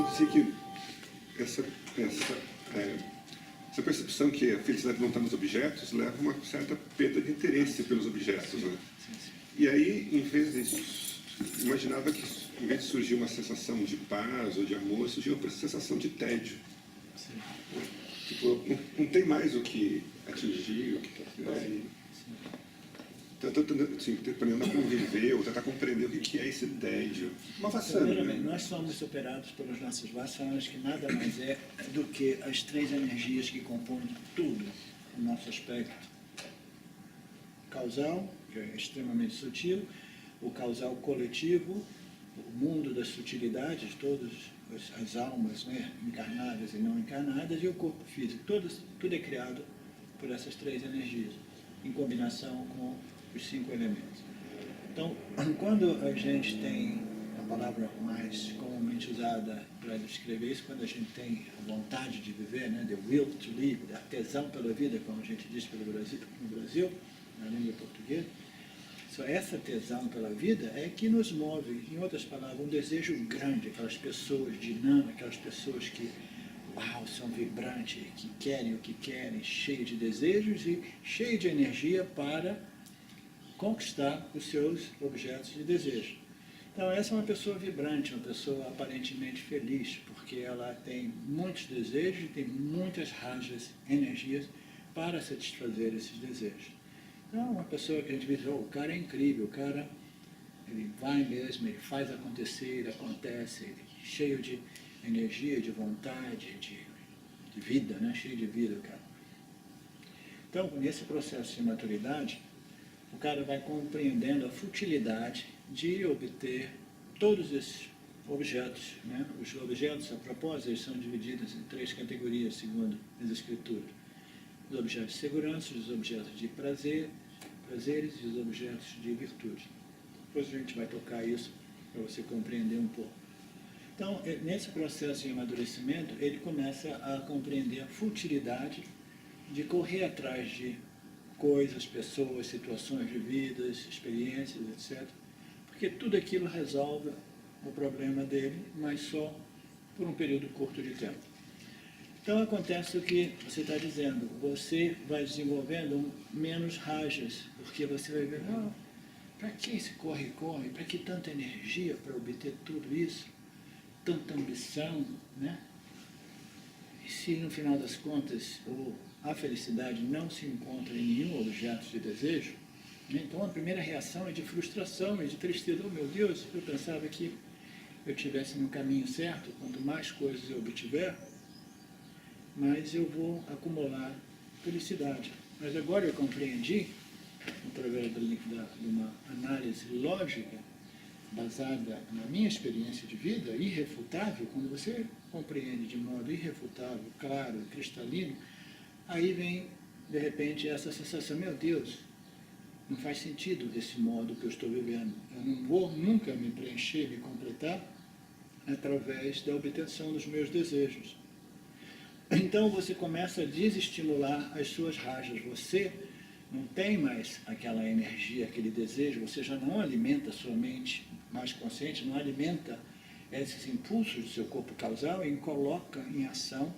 Então, dizer que essa percepção que a felicidade não está nos objetos leva a uma certa perda de interesse pelos objetos. Né? E aí, em vez disso, imaginava que, em vez de surgir uma sensação de paz ou de amor, surgiu uma sensação de tédio. Tipo, não tem mais o que atingir, o que fazer. Então, eu estou tentando, assim, aprendendo a conviver ou tentar compreender o que é esse tédio. Uma façanha. Primeiramente, nós somos superados pelas nossas vacinas, que nada mais é do que as três energias que compõem tudo o nosso aspecto causal, que é extremamente sutil, o causal coletivo, o mundo das sutilidades, todas as almas, né, encarnadas e não encarnadas, e o corpo físico. Tudo é criado por essas três energias, em combinação com os 5 elementos. Então, quando a gente tem a palavra mais comumente usada para descrever isso, quando a gente tem a vontade de viver, né, the will to live, a tesão pela vida, como a gente diz no Brasil, na língua portuguesa, só essa tesão pela vida é que nos move, em outras palavras, um desejo grande, aquelas pessoas dinâmicas, aquelas pessoas que, uau, são vibrantes, que querem o que querem, cheios de desejos e cheios de energia para conquistar os seus objetos de desejo. Então, essa é uma pessoa vibrante, uma pessoa aparentemente feliz, porque ela tem muitos desejos e tem muitas rajas, energias para satisfazer esses desejos. Então, uma pessoa que a gente diz, oh, o cara é incrível, o cara, ele vai mesmo, ele faz acontecer, ele acontece, ele é cheio de energia, de vontade, de vida, né? Cheio de vida, o cara. Então, nesse processo de maturidade, o cara vai compreendendo a futilidade de obter todos esses objetos. Né? Os objetos, a propósito, eles são divididos em 3 categorias, segundo as Escrituras. Os objetos de segurança, os objetos de prazeres e os objetos de virtude. Depois a gente vai tocar isso para você compreender um pouco. Então, nesse processo de amadurecimento, ele começa a compreender a futilidade de correr atrás de coisas, pessoas, situações de vidas, experiências, etc. Porque tudo aquilo resolve o problema dele, mas só por um período curto de tempo. Então acontece o que você está dizendo, você vai desenvolvendo menos rajas, porque você vai ver, para que esse corre-corre, para que tanta energia para obter tudo isso, tanta ambição, né? E se no final das contas a felicidade não se encontra em nenhum objeto de desejo, né? Então a primeira reação é de frustração, é de tristeza. Oh meu Deus, eu pensava que eu estivesse no caminho certo, quanto mais coisas eu obtiver, mais eu vou acumular felicidade. Mas agora eu compreendi, através de uma análise lógica, baseada na minha experiência de vida, irrefutável, quando você compreende de modo irrefutável, claro, cristalino, aí vem, de repente, essa sensação, meu Deus, não faz sentido esse modo que eu estou vivendo. Eu não vou nunca me preencher, me completar, através da obtenção dos meus desejos. Então você começa a desestimular as suas rajas, você não tem mais aquela energia, aquele desejo, você já não alimenta a sua mente mais consciente, não alimenta esses impulsos do seu corpo causal e coloca em ação,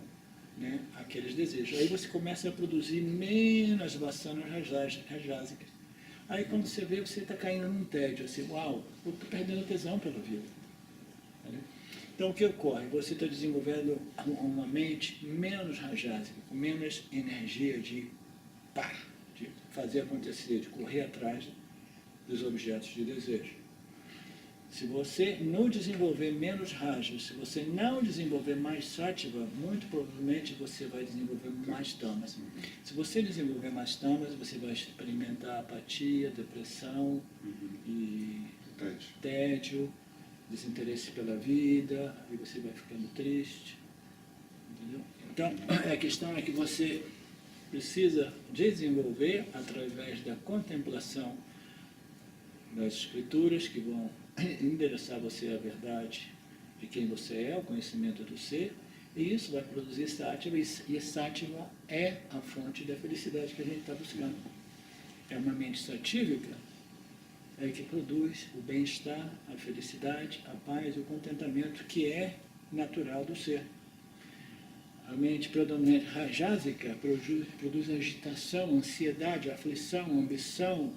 né, aqueles desejos. Aí você começa a produzir menos vasanas rajásicas. Aí quando você vê, você está caindo num tédio, assim, uau, eu estou perdendo tesão pela vida. Então o que ocorre? Você está desenvolvendo uma mente menos rajásica, com menos energia de fazer acontecer, de correr atrás dos objetos de desejo. Se você não desenvolver menos rajas, se você não desenvolver mais sattva, muito provavelmente você vai desenvolver mais tamas. Se você desenvolver mais tamas, você vai experimentar apatia, depressão e tédio, desinteresse pela vida, e você vai ficando triste. Entendeu? Então, a questão é que você precisa desenvolver, através da contemplação das escrituras, que vão endereçar você à verdade de quem você é, o conhecimento do ser, e isso vai produzir sátiva, e sátiva é a fonte da felicidade que a gente está buscando. É uma mente satívica que produz o bem-estar, a felicidade, a paz e o contentamento, que é natural do ser. A mente predominante rajásica produz agitação, ansiedade, aflição, ambição,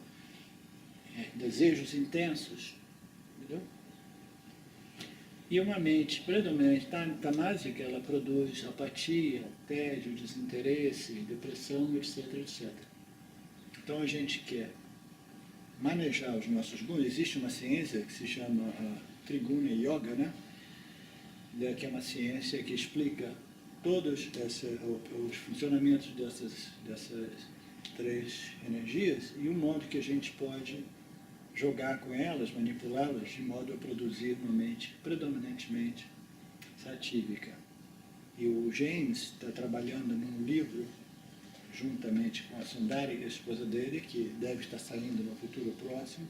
desejos intensos. Entendeu? E uma mente predominante tamásica, ela produz apatia, tédio, desinteresse, depressão, etc, etc. Então a gente quer manejar os nossos gunas. Existe uma ciência que se chama Triguna Yoga, né? Que é uma ciência que explica todos os funcionamentos dessas três energias e o modo que a gente pode jogar com elas, manipulá-las, de modo a produzir uma mente predominantemente satívica. E o James está trabalhando num livro, juntamente com a Sundari, a esposa dele, que deve estar saindo no futuro próximo,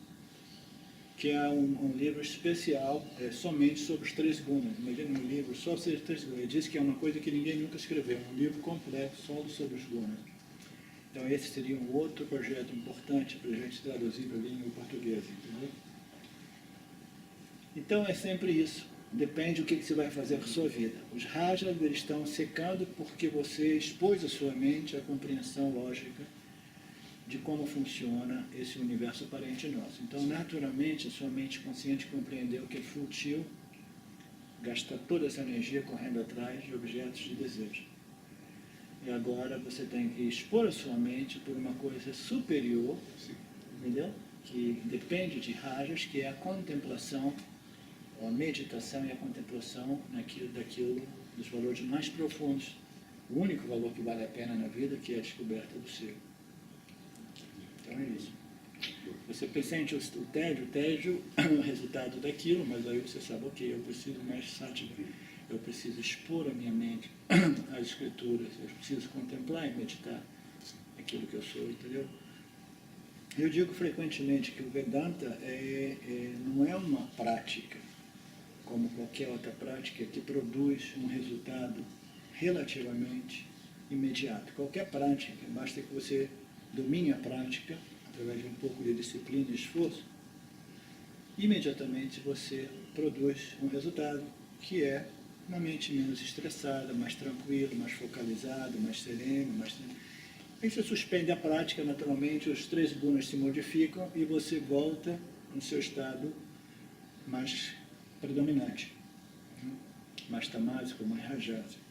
que é um livro especial somente sobre os três gunas. Imagina um livro só sobre os três gunas. Ele diz que é uma coisa que ninguém nunca escreveu, um livro completo só sobre os gunas. Então esse seria um outro projeto importante para a gente traduzir para a língua portuguesa, entendeu? Então é sempre isso. Depende do que você vai fazer com a sua vida. Os rajas eles estão secando porque você expôs a sua mente à compreensão lógica de como funciona esse universo aparente nosso. Então, naturalmente, a sua mente consciente compreendeu que é fútil gastar toda essa energia correndo atrás de objetos de desejo. E agora você tem que expor a sua mente por uma coisa superior, entendeu? Que depende de rajas, que é a contemplação, a meditação e a contemplação daquilo, dos valores mais profundos. O único valor que vale a pena na vida, que é a descoberta do ser. Então é isso. Você sente o tédio é o resultado daquilo, mas aí você sabe, ok, eu preciso mais sátiva, eu preciso expor a minha mente às escrituras, eu preciso contemplar e meditar aquilo que eu sou, entendeu? Eu digo frequentemente que o Vedanta não é uma prática, como qualquer outra prática, que produz um resultado relativamente imediato. Qualquer prática, basta que você domine a prática, através de um pouco de disciplina e esforço, imediatamente você produz um resultado que é uma mente menos estressada, mais tranquila, mais focalizada, mais serena, Aí você suspende a prática, naturalmente, os três gunas se modificam e você volta no seu estado mais predominante, mais tamásico, mais rajásico.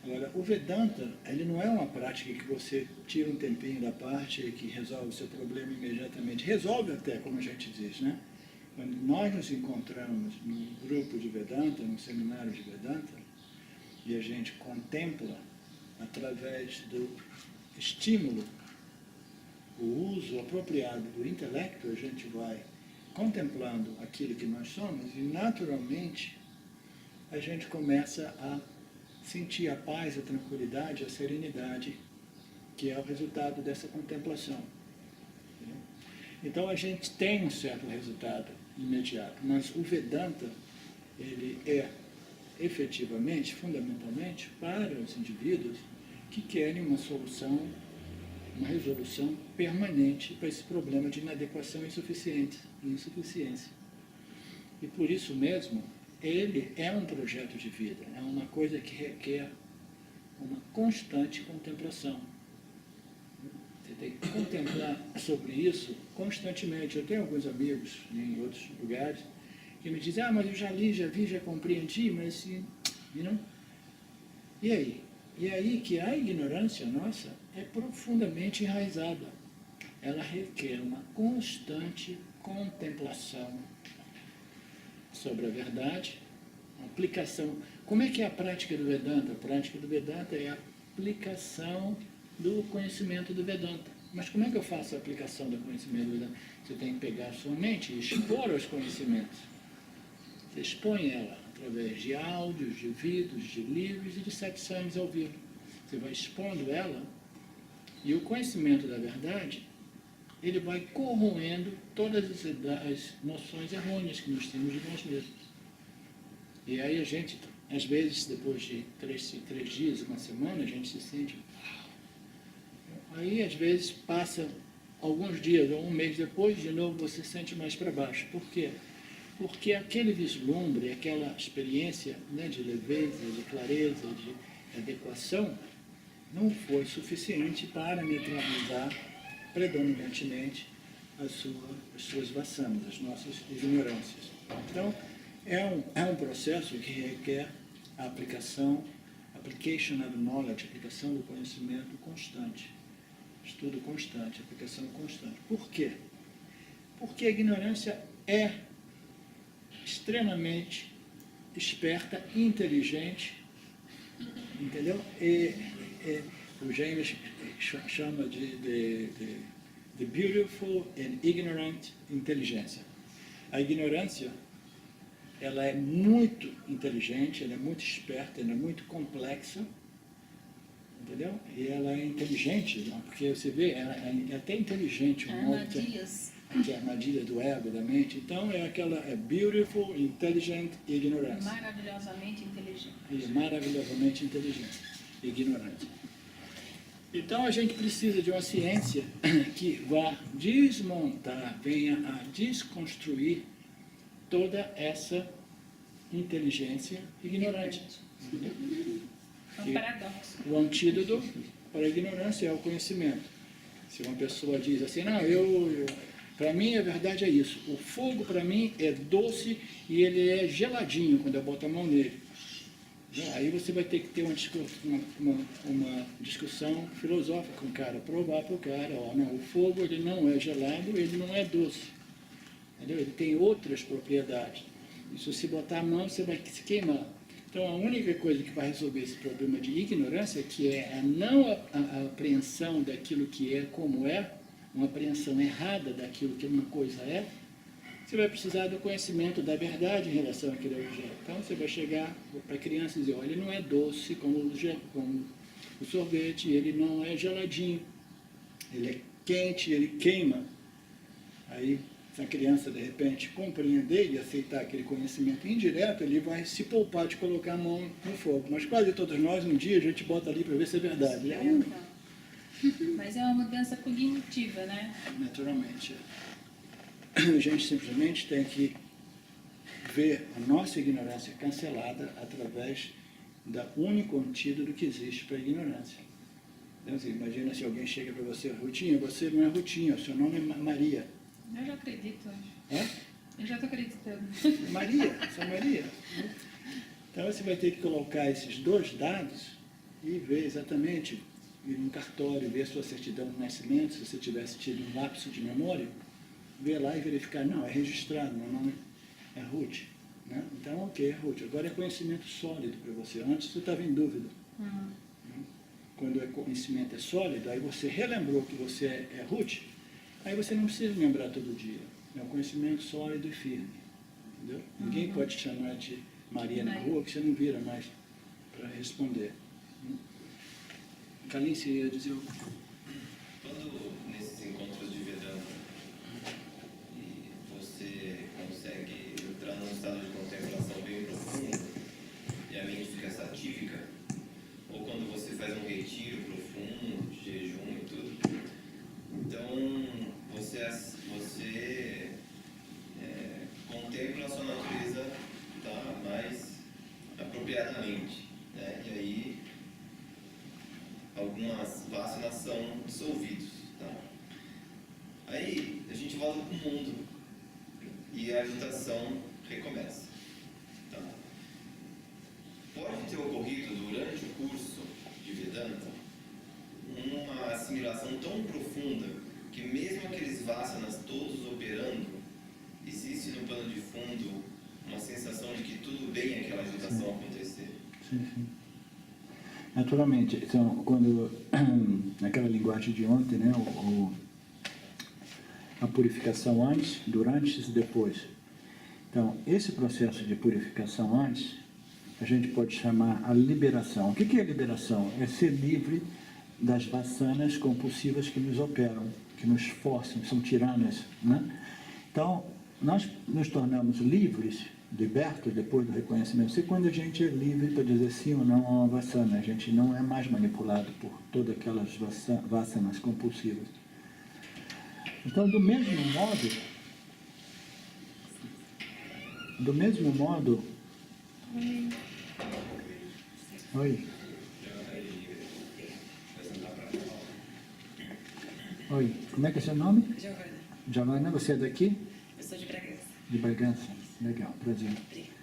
Agora, o Vedanta, ele não é uma prática que você tira um tempinho da parte e que resolve o seu problema imediatamente. Resolve até, como a gente diz, né? Quando nós nos encontramos num grupo de Vedanta, num seminário de Vedanta, e a gente contempla, através do estímulo, o uso apropriado do intelecto, a gente vai contemplando aquilo que nós somos e, naturalmente, a gente começa a sentir a paz, a tranquilidade, a serenidade, que é o resultado dessa contemplação. Então a gente tem um certo resultado imediato, mas o Vedanta, ele é efetivamente, fundamentalmente, para os indivíduos que querem uma solução, uma resolução permanente para esse problema de inadequação e insuficiência. E por isso mesmo, ele é um projeto de vida, é uma coisa que requer uma constante contemplação. Você tem que contemplar sobre isso constantemente. Eu tenho alguns amigos em outros lugares que me dizem, mas eu já li, já vi, já compreendi, mas não. E aí? E aí que a ignorância nossa é profundamente enraizada. Ela requer uma constante contemplação sobre a verdade, aplicação. Como é que é a prática do Vedanta? A prática do Vedanta é a aplicação do conhecimento do Vedanta. Mas como é que eu faço a aplicação do conhecimento do Vedanta? Você tem que pegar a sua mente e expor os conhecimentos. Você expõe ela através de áudios, de vídeos, de livros e de satsangs ao vivo. Você vai expondo ela e o conhecimento da verdade, ele vai corroendo todas as noções errôneas que nós temos de nós mesmos. E aí a gente, às vezes, depois de três dias, uma semana, a gente se sente... Aí, às vezes, passa alguns dias ou um mês depois, de novo você se sente mais para baixo. Por quê? porque aquele vislumbre, aquela experiência, né, de leveza, de clareza, de adequação, não foi suficiente para neutralizar predominantemente as suas vassanas, as nossas ignorâncias. Então, é um processo que requer a application of knowledge, aplicação do conhecimento constante, estudo constante, aplicação constante. Por quê? Porque a ignorância é extremamente esperta, inteligente, entendeu? O James chama de beautiful and ignorant intelligência. A ignorância, ela é muito inteligente, ela é muito esperta, ela é muito complexa, entendeu? E ela é inteligente, não? Porque você vê, ela é até inteligente. Armadilhas. Que é a armadilha do ego, da mente. Então, é beautiful, intelligent e ignorance. Maravilhosamente inteligente. E maravilhosamente inteligente e ignorante. Então, a gente precisa de uma ciência que vá desmontar, venha a desconstruir toda essa inteligência ignorante. É um paradoxo. O antídoto para a ignorância é o conhecimento. Se uma pessoa diz assim, não, para mim a verdade é isso, o fogo para mim é doce e ele é geladinho quando eu boto a mão nele. Aí você vai ter que ter uma discussão filosófica com o cara, provar para o cara, não, o fogo ele não é gelado, ele não é doce. Entendeu? Ele tem outras propriedades. E se você botar a mão, você vai se queimar. Então, a única coisa que vai resolver esse problema de ignorância, que é a não a apreensão daquilo que é como é, uma apreensão errada daquilo que uma coisa é, você vai precisar do conhecimento da verdade em relação àquele objeto. Então, você vai chegar para a criança e dizer, olha, ele não é doce como o sorvete, ele não é geladinho, ele é quente, ele queima. Aí, se a criança, de repente, compreender e aceitar aquele conhecimento indireto, ele vai se poupar de colocar a mão no fogo. Mas quase todos nós, um dia, a gente bota ali para ver se é verdade. Mas é uma mudança cognitiva, né? Naturalmente. A gente simplesmente tem que ver a nossa ignorância cancelada através do único antídoto que existe para a ignorância. Então, assim, imagina se alguém chega para você, Rutinha, você não é Rutinha, seu nome é Maria. Eu já acredito. É? Eu já estou acreditando. Maria, sou Maria. Então você vai ter que colocar esses dois dados e ver exatamente, ir num cartório, ver a sua certidão de nascimento, se você tivesse tido um lapso de memória, ver lá e verificar, não, é registrado, meu nome é Ruth. Né? Então, ok, é Ruth. Agora é conhecimento sólido para você. Antes você estava em dúvida. Quando o conhecimento é sólido, aí você relembrou que você é Ruth, aí você não precisa lembrar todo dia. É um conhecimento sólido e firme. Entendeu? Ninguém pode te chamar de Maria na rua, que você não vira mais para responder. Calice ia dizer o... Quando nesses encontros de Vedanta e você consegue entrar num estado de contemplação bem profundo e a mente fica satífica, ou quando você faz um retiro profundo, de jejum e tudo, então você contempla a sua natureza mais apropriadamente, né? E aí algumas vasanas são dissolvidos. Tá? Aí a gente volta para o mundo e a agitação recomeça. Tá? Pode ter ocorrido durante o curso de Vedanta uma assimilação tão profunda que mesmo aqueles vasanas todos operando, existe no plano de fundo uma sensação de que tudo bem aquela agitação acontecer. Sim. Naturalmente, então, quando, naquela linguagem de ontem, né, a purificação antes, durante e depois. Então, esse processo de purificação antes, a gente pode chamar a liberação. O que é liberação? É ser livre das vasanas compulsivas que nos operam, que nos forçam, são tiranas. Né? Então, nós nos tornamos livres, libertos depois do reconhecimento, quando a gente é livre para dizer sim ou não a uma vasana. A gente não é mais manipulado por todas aquelas vasanas compulsivas. Então, do mesmo modo, do mesmo modo... Oi. Oi, como é que é seu nome? Giovana, Giovana, você é daqui? eu sou de Bragança. De Bragança. Legal, prazer. Obrigada.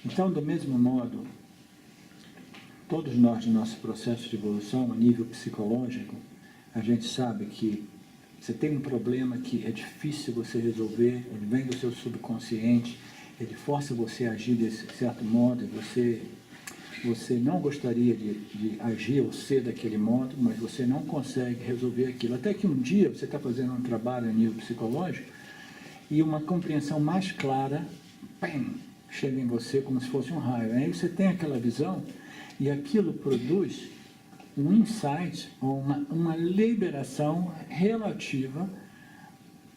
Então, do mesmo modo, todos nós, no nosso processo de evolução, a nível psicológico, a gente sabe que você tem um problema que é difícil você resolver, ele vem do seu subconsciente, ele força você a agir desse certo modo, você não gostaria de agir ou ser daquele modo, mas você não consegue resolver aquilo. Até que um dia você está fazendo um trabalho a nível psicológico e uma compreensão mais clara, pam, chega em você como se fosse um raio. Aí você tem aquela visão e aquilo produz um insight, ou uma liberação relativa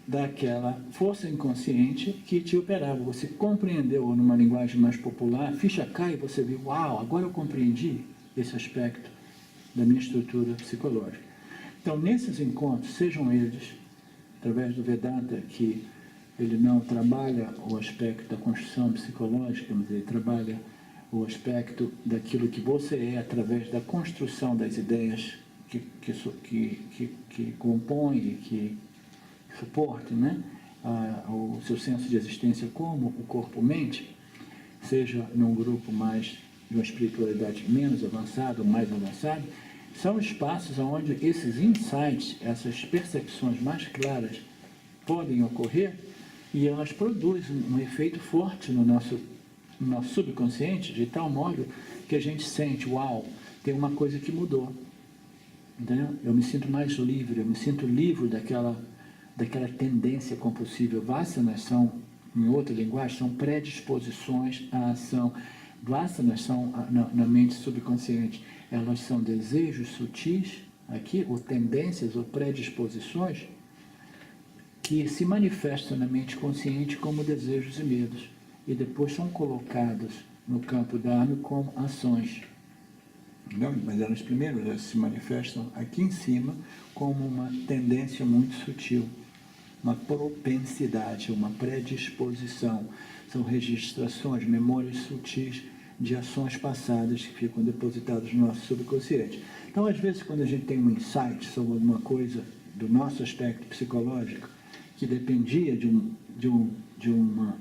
daquela força inconsciente que te operava. Você compreendeu, ou numa linguagem mais popular, a ficha cai e você viu, uau, agora eu compreendi esse aspecto da minha estrutura psicológica. Então, nesses encontros, sejam eles, através do Vedanta, que ele não trabalha o aspecto da construção psicológica, mas ele trabalha o aspecto daquilo que você é através da construção das ideias que compõem, que suporte, né, o seu senso de existência como o corpo-mente, seja num grupo mais de uma espiritualidade menos avançada ou mais avançada, são espaços onde esses insights, essas percepções mais claras podem ocorrer e elas produzem um efeito forte no nosso subconsciente, de tal modo que a gente sente, uau, tem uma coisa que mudou. Entendeu? Eu me sinto mais livre, eu me sinto livre daquela tendência compulsiva. Vasanas são, em outra linguagem, são predisposições à ação. Vasanas são, na mente subconsciente, elas são desejos sutis, aqui, ou tendências, ou predisposições, que se manifestam na mente consciente como desejos e medos, e depois são colocados no campo da alma como ações. Não, mas elas primeiro se manifestam aqui em cima como uma tendência muito sutil, uma propensidade, uma predisposição. São registrações, memórias sutis de ações passadas que ficam depositadas no nosso subconsciente. Então, às vezes, quando a gente tem um insight sobre alguma coisa do nosso aspecto psicológico, que dependia de um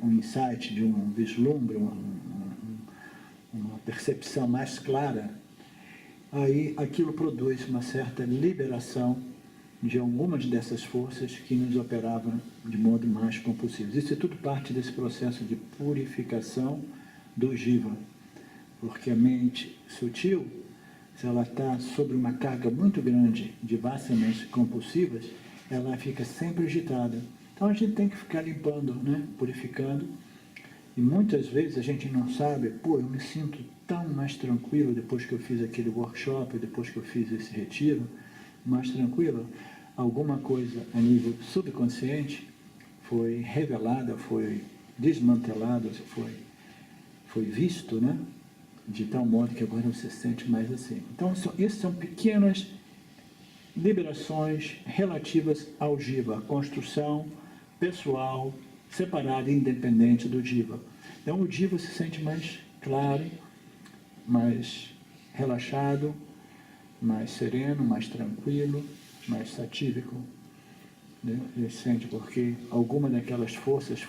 insight, de um vislumbre, uma percepção mais clara, aí aquilo produz uma certa liberação de algumas dessas forças que nos operavam de modo mais compulsivo. Isso é tudo parte desse processo de purificação do jiva, porque a mente sutil, se ela está sobre uma carga muito grande de vasanas compulsivas, ela fica sempre agitada. Então a gente tem que ficar limpando, né? Purificando. E muitas vezes a gente não sabe, eu me sinto tão mais tranquilo depois que eu fiz aquele workshop, depois que eu fiz esse retiro, mais tranquilo. Alguma coisa a nível subconsciente foi revelada, foi desmantelada, foi visto, né? De tal modo que agora você se sente mais assim. Então, essas são pequenas liberações relativas ao jiva, a construção pessoal, separada e independente do jiva. Então, o jiva se sente mais claro, mais relaxado, mais sereno, mais tranquilo, mais satívico. Né? Ele sente porque alguma daquelas forças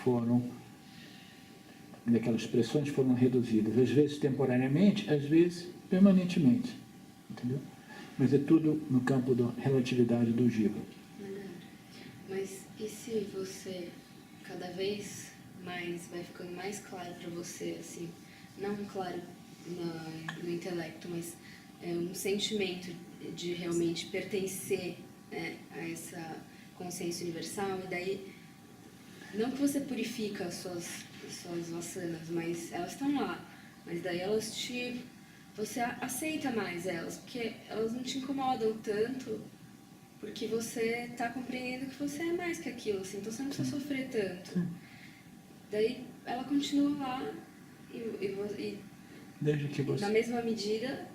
daquelas pressões foram reduzidas, às vezes temporariamente, às vezes permanentemente. Entendeu? Mas é tudo no campo da relatividade do jiva. Mas e se você cada vez mais vai ficando mais claro para você, assim, não claro no intelecto, mas um sentimento de realmente pertencer, né, a essa consciência universal, e daí, não que você purifica as suas vasanas, mas elas estão lá, mas daí você aceita mais elas, porque elas não te incomodam tanto, porque você está compreendendo que você é mais que aquilo, assim, então você não precisa sofrer tanto. Daí ela continua lá e Desde que você... na mesma medida,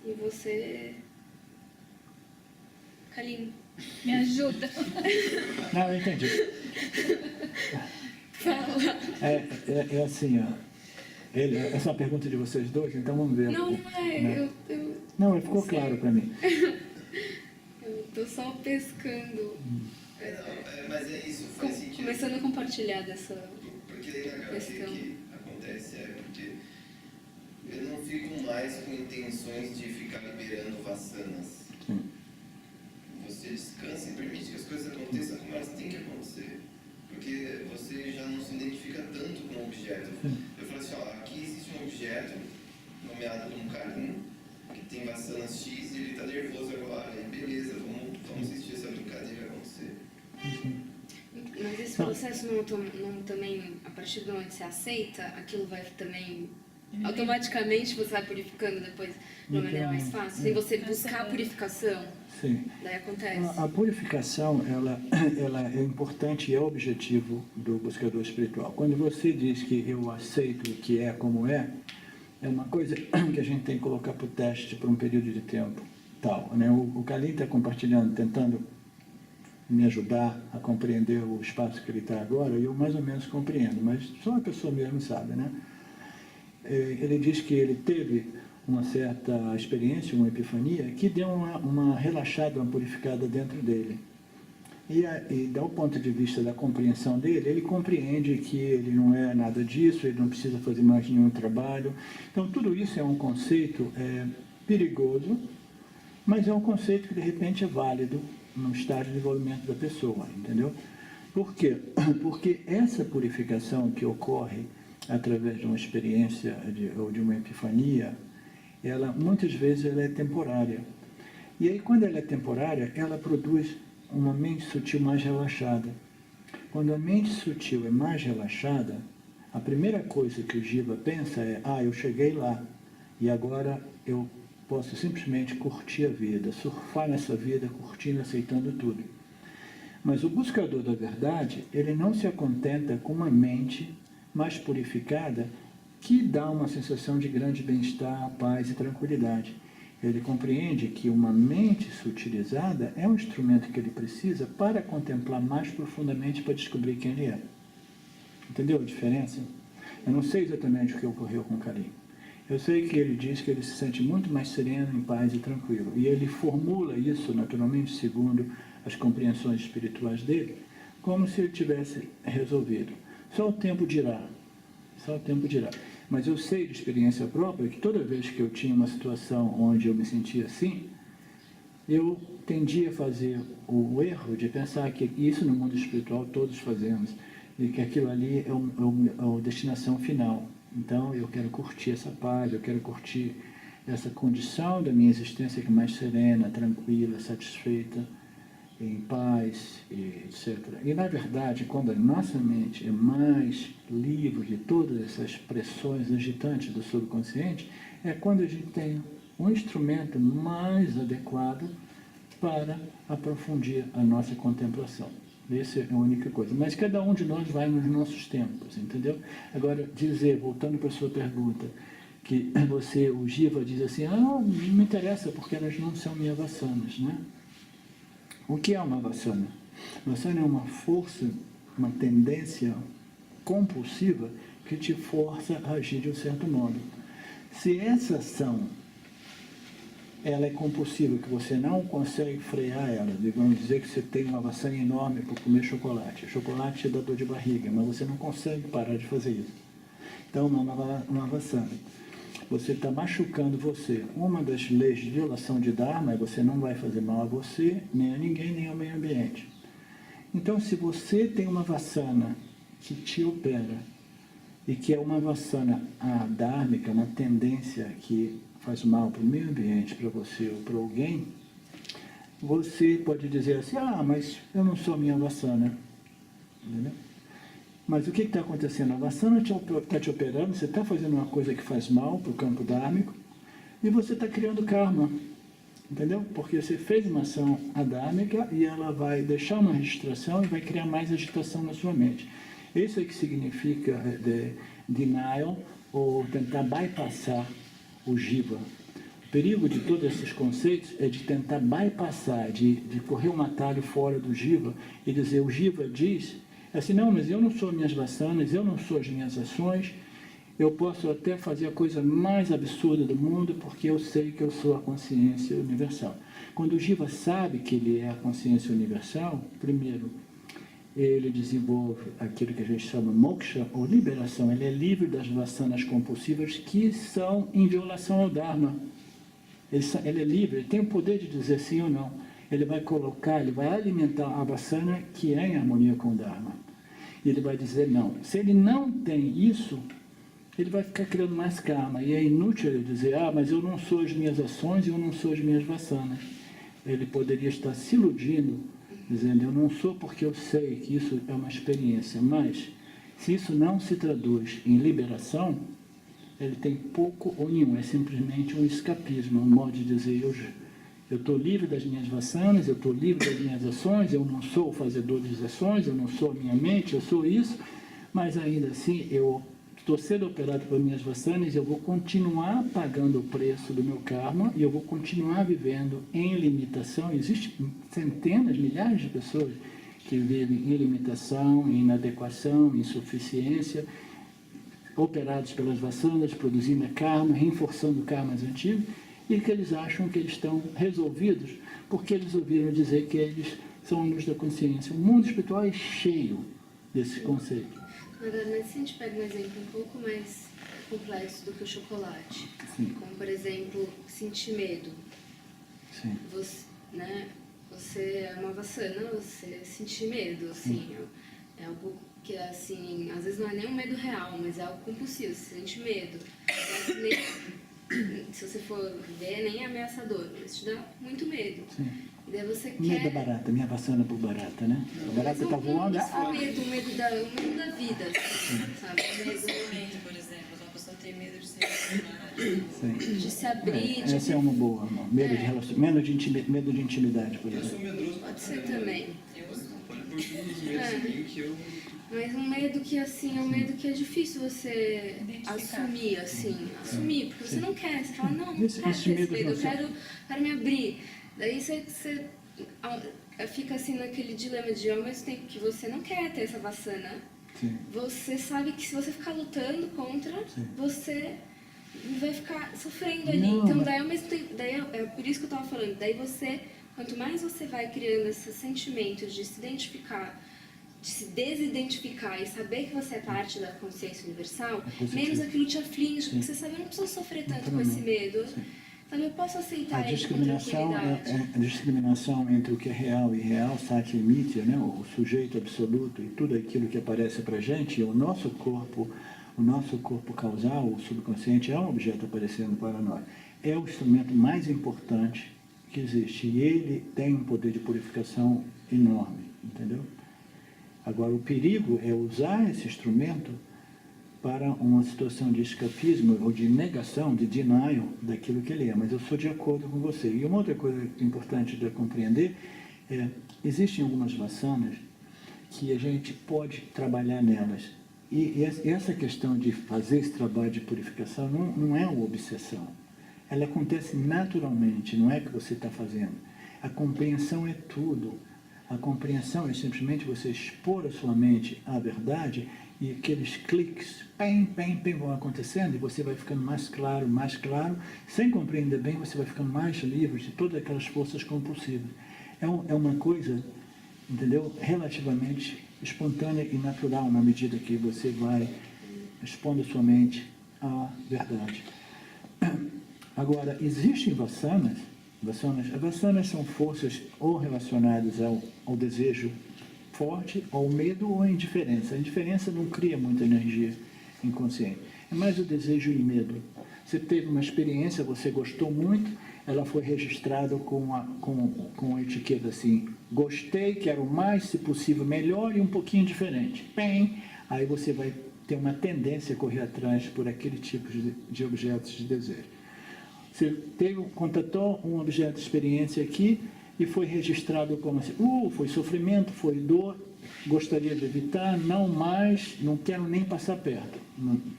e você fica limpo. Me ajuda. Não, eu entendi. Fala. É assim, ó. Essa é uma pergunta de vocês dois, então vamos ver. Não, não é. Né? Eu Não, ficou claro para mim. tô só pescando. Mas é isso, faz sentido. Começando a compartilhar dessa Porque daí na cabeça questão. o que acontece porque eu não fico mais com intenções de ficar liberando vassanas. Sim. Você descansa e permite que as coisas aconteçam como elas têm que acontecer. Porque você já não se identifica tanto com o objeto. Eu falo assim, ó, aqui existe um objeto nomeado como Karim, que tem vassanas X e ele está nervoso agora. E beleza, vamos assistir essa brincadeira acontecer. Mas esse processo não também, a partir do momento que você aceita, aquilo vai também, automaticamente você vai purificando depois de uma maneira mais fácil? Sem você buscar a purificação, Sim. daí acontece. A purificação, ela é importante e é o objetivo do buscador espiritual. Quando você diz que eu aceito o que é como é uma coisa que a gente tem que colocar para o teste por um período de tempo tal. Né? O Kalim está compartilhando, tentando me ajudar a compreender o espaço que ele está agora, e eu mais ou menos compreendo, mas só a pessoa mesmo sabe, né? Ele diz que ele teve uma certa experiência, uma epifania, que deu uma relaxada, uma purificada dentro dele. E do ponto de vista da compreensão dele, ele compreende que ele não é nada disso, ele não precisa fazer mais nenhum trabalho. Então, tudo isso é um conceito perigoso, mas é um conceito que, de repente, é válido no estágio de desenvolvimento da pessoa, entendeu? Por quê? Porque essa purificação que ocorre através de uma experiência ou de uma epifania, muitas vezes ela é temporária. E aí, quando ela é temporária, ela produz uma mente sutil mais relaxada. Quando a mente sutil é mais relaxada, a primeira coisa que o Jiva pensa é: eu cheguei lá, e agora eu posso simplesmente curtir a vida, surfar nessa vida, curtindo, aceitando tudo. Mas o buscador da verdade, ele não se acontenta com uma mente mais purificada que dá uma sensação de grande bem-estar, paz e tranquilidade. Ele compreende que uma mente sutilizada é um instrumento que ele precisa para contemplar mais profundamente, para descobrir quem ele é. Entendeu a diferença? Eu não sei exatamente o que ocorreu com o Karim. Eu sei que ele diz que ele se sente muito mais sereno, em paz e tranquilo. E ele formula isso, naturalmente, segundo as compreensões espirituais dele, como se ele tivesse resolvido. Só o tempo dirá. Só o tempo dirá. Mas eu sei de experiência própria que toda vez que eu tinha uma situação onde eu me sentia assim, eu tendia a fazer o erro de pensar que isso no mundo espiritual todos fazemos, e que aquilo ali é a destinação final. Então, eu quero curtir essa paz, eu quero curtir essa condição da minha existência que é mais serena, tranquila, satisfeita, em paz, etc. E, na verdade, quando a nossa mente é mais livre de todas essas pressões agitantes do subconsciente, é quando a gente tem um instrumento mais adequado para aprofundir a nossa contemplação. Essa é a única coisa. Mas cada um de nós vai nos nossos tempos, entendeu? Agora, voltando para a sua pergunta, que o Jiva diz assim: não me interessa porque elas não são minhas vassanas, né? O que é uma vassana? Vassana é uma força, uma tendência compulsiva que te força a agir de um certo modo. Se essa ação ela é compulsiva, que você não consegue frear ela, vamos dizer que você tem uma vassana enorme para comer chocolate. O chocolate te dá dor de barriga, mas você não consegue parar de fazer isso. Então, uma vassana. Você está machucando você. Uma das leis de violação de Dharma é você não vai fazer mal a você, nem a ninguém, nem ao meio ambiente. Então, se você tem uma vassana que te opera, e que é uma vassana adármica, uma tendência que faz mal para o meio ambiente, para você ou para alguém, você pode dizer assim: mas eu não sou minha vassana. Entendeu? Mas o que está acontecendo? A vassana está te operando, você está fazendo uma coisa que faz mal para o campo dármico, e você está criando karma. Entendeu? Porque você fez uma ação adármica e ela vai deixar uma registração e vai criar mais agitação na sua mente. Isso é que significa denial, ou tentar bypassar o Jiva. O perigo de todos esses conceitos é de tentar bypassar, de correr um atalho fora do Jiva e dizer: o Jiva diz É assim, não, mas eu não sou minhas vassanas, eu não sou as minhas ações, eu posso até fazer a coisa mais absurda do mundo porque eu sei que eu sou a consciência universal. Quando o Jiva sabe que ele é a consciência universal, primeiro, ele desenvolve aquilo que a gente chama moksha, ou liberação. Ele é livre das vassanas compulsivas que são em violação ao Dharma. Ele é livre, ele tem o poder de dizer sim ou não. Ele vai colocar, ele vai alimentar a vassana que é em harmonia com o Dharma. E ele vai dizer não. Se ele não tem isso, ele vai ficar criando mais karma. E é inútil ele dizer, mas eu não sou as minhas ações e eu não sou as minhas vassanas. Ele poderia estar se iludindo, dizendo, eu não sou porque eu sei que isso é uma experiência, mas se isso não se traduz em liberação, ele tem pouco ou nenhum, é simplesmente um escapismo, um modo de dizer, eu estou livre das minhas vassanas, eu estou livre das minhas ações, eu não sou o fazedor das ações, eu não sou a minha mente, eu sou isso, mas ainda assim eu estou sendo operado por minhas vassanas, eu vou continuar pagando o preço do meu karma e eu vou continuar vivendo em limitação. Existem centenas, milhares de pessoas que vivem em limitação, em inadequação, em insuficiência, operados pelas vassanas, produzindo karma, reforçando karmas antigos, e que eles acham que eles estão resolvidos porque eles ouviram dizer que eles são luz da consciência. O mundo espiritual é cheio desse conceito. Agora, mas se a gente pega um exemplo um pouco mais complexo do que o chocolate, Sim. como, por exemplo, sentir medo. Sim. Você é uma vassana, você sentir medo, assim, é algo que, assim, às vezes não é nem um medo real, mas é algo compulsivo, você sente medo. Se você for ver, nem é ameaçador, mas te dá muito medo. Sim. E daí você Medo da quer... barata, minha vassana por barata, né? A barata está voando. Não, o medo da vida, assim, sabe? O medo Relacionamento, por exemplo, uma pessoa tem medo de ser relacionada. Sim. de se abrir, de... Essa é uma boa, amor. Medo de relacionamento, medo de intimidade, por Eu sou exemplo. medroso pra Pode ser caramba. também. Eu Pode pôr todos os medos em mim que eu... Mas um medo que, assim, é um medo que é difícil você Identificar. assumir, assim. Assumir, porque você não quer. Você fala, não Esse quero ter esse medo medo, eu não quero me abrir. Daí você fica, assim, naquele dilema de, ao mesmo tempo que você não quer ter essa vassana, Sim. você sabe que se você ficar lutando contra, Sim. você vai ficar sofrendo ali. Não, Então, mas- daí, ao mesmo tempo, daí é por isso que eu estava falando, daí você, quanto mais você vai criando esse sentimento de se identificar, de se desidentificar e saber que você é parte da consciência universal, positivo. menos aquilo te aflige, Sim. porque você sabe, eu não preciso sofrer tanto com Naturalmente. esse medo. Sim. Sabe, eu posso A aceitar ele com discriminação, tranquilidade. a discriminação entre o que é real e irreal, Satya e Mithya, né? O sujeito absoluto e tudo aquilo que aparece para a gente, o nosso corpo causal, o subconsciente, é um objeto aparecendo para nós. É o instrumento mais importante que existe e ele tem um poder de purificação enorme, entendeu? Agora, o perigo é usar esse instrumento para uma situação de escapismo ou de negação, de denial daquilo que ele é. Mas eu sou de acordo com você. E uma outra coisa importante de compreender é, existem algumas vassanas que a gente pode trabalhar nelas. E essa questão de fazer esse trabalho de purificação não é uma obsessão. Ela acontece naturalmente, não é que você está fazendo. A compreensão é tudo. A compreensão é simplesmente você expor a sua mente à verdade e aqueles cliques, vão acontecendo e você vai ficando mais claro, sem compreender bem, você vai ficando mais livre de todas aquelas forças compulsivas. É uma coisa, entendeu, relativamente espontânea e natural na medida que você vai expondo a sua mente à verdade. Agora, existem vassanas. As vassanas são forças ou relacionadas ao desejo forte, ao medo ou à indiferença. A indiferença não cria muita energia inconsciente. É mais o desejo e medo. Você teve uma experiência, você gostou muito, ela foi registrada com a etiqueta assim, gostei, quero mais, se possível melhor e um pouquinho diferente. Aí você vai ter uma tendência a correr atrás por aquele tipo de objetos de desejo. Você contatou um objeto de experiência aqui e foi registrado como assim, foi sofrimento, foi dor, gostaria de evitar, não mais, não quero nem passar perto.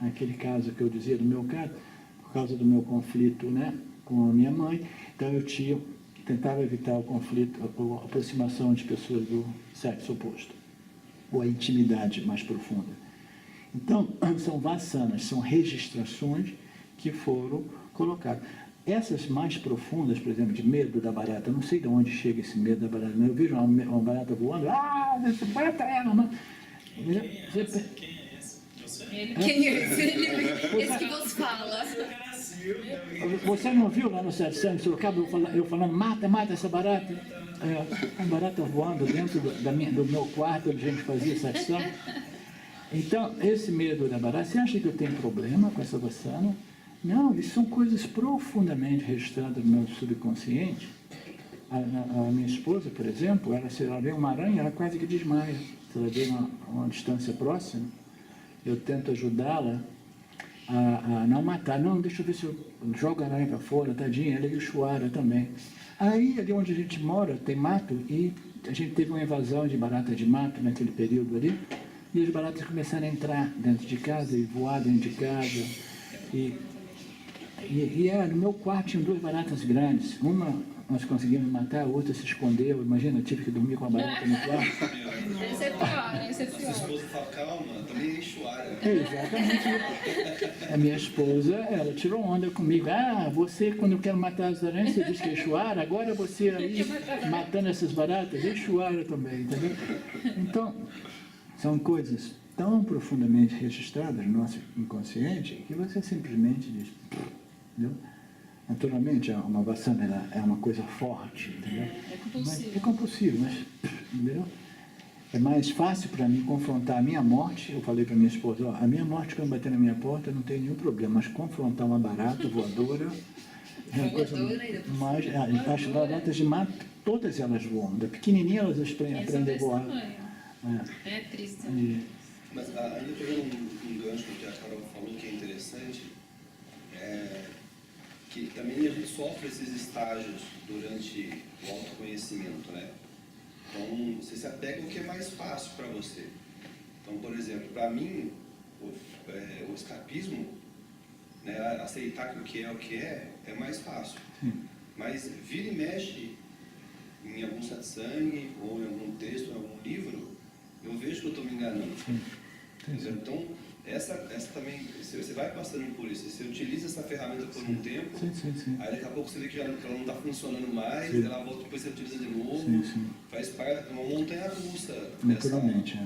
Naquele caso que eu dizia do meu caso, por causa do meu conflito, né, com a minha mãe, então eu tentava evitar o conflito, a aproximação de pessoas do sexo oposto. ou a intimidade mais profunda. Então, são vasanas, são registrações que foram colocadas. Essas mais profundas, por exemplo, de medo da barata, eu não sei de onde chega esse medo da barata, mas eu vejo uma barata voando, mata ela, não. Quem é essa? Você? Quem é esse? Esse que você fala. Você não viu lá no Satsang de Sorocaba eu falando, mata essa barata? É, uma barata voando dentro do meu quarto onde a gente fazia satsang. Então, esse medo da barata, você acha que eu tenho problema com essa vasana? Não, isso são coisas profundamente registradas no meu subconsciente. A minha esposa, por exemplo, se ela vê uma aranha, ela quase que desmaia. Se ela vê uma distância próxima, eu tento ajudá-la a não matar. Não, deixa eu ver se eu jogo a aranha para fora, tadinha, ela é Yushwara também. Aí, ali onde a gente mora, tem mato, e a gente teve uma invasão de barata de mato naquele período ali, e as baratas começaram a entrar dentro de casa e voar dentro de casa. E no meu quarto tinham 2 baratas grandes. Uma nós conseguimos matar, a outra se escondeu. Imagina, eu tive que dormir com a barata no quarto. Esse é pior, esse é A sua pior. esposa fala, calma, também é Ishwara. É exatamente. A minha esposa, ela tirou onda comigo. Você, quando eu quero matar as aranhas, você diz que é Ishwara. Agora você aí, matando essas baratas, é Ishwara também, entendeu? Então, são coisas tão profundamente registradas no nosso inconsciente que você simplesmente diz, entendeu? Naturalmente, uma vasana é uma coisa forte, entendeu? É compulsivo. É compulsivo, mas, entendeu? É mais fácil para mim confrontar a minha morte. Eu falei para minha esposa, a minha morte quando bater na minha porta não tem nenhum problema, mas confrontar uma barata voadora é uma coisa mais... As baratas de mato, todas elas voam. Da pequenininha elas aprendem a voar. É triste. Mas ainda pegando um gancho que a Carol falou que é interessante, que também a gente sofre esses estágios durante o autoconhecimento, né? Então, você se apega ao que é mais fácil para você. Então, por exemplo, para mim, o escapismo, né, aceitar que o que é mais fácil. Mas vira e mexe em algum satsang, ou em algum texto, em algum livro, eu vejo que eu estou me enganando. Então, essa também, você vai passando por isso, você utiliza essa ferramenta por um tempo, aí daqui a pouco você vê que ela não está funcionando mais, ela volta, depois você utiliza de novo, faz parte de uma montanha-russa. Naturalmente,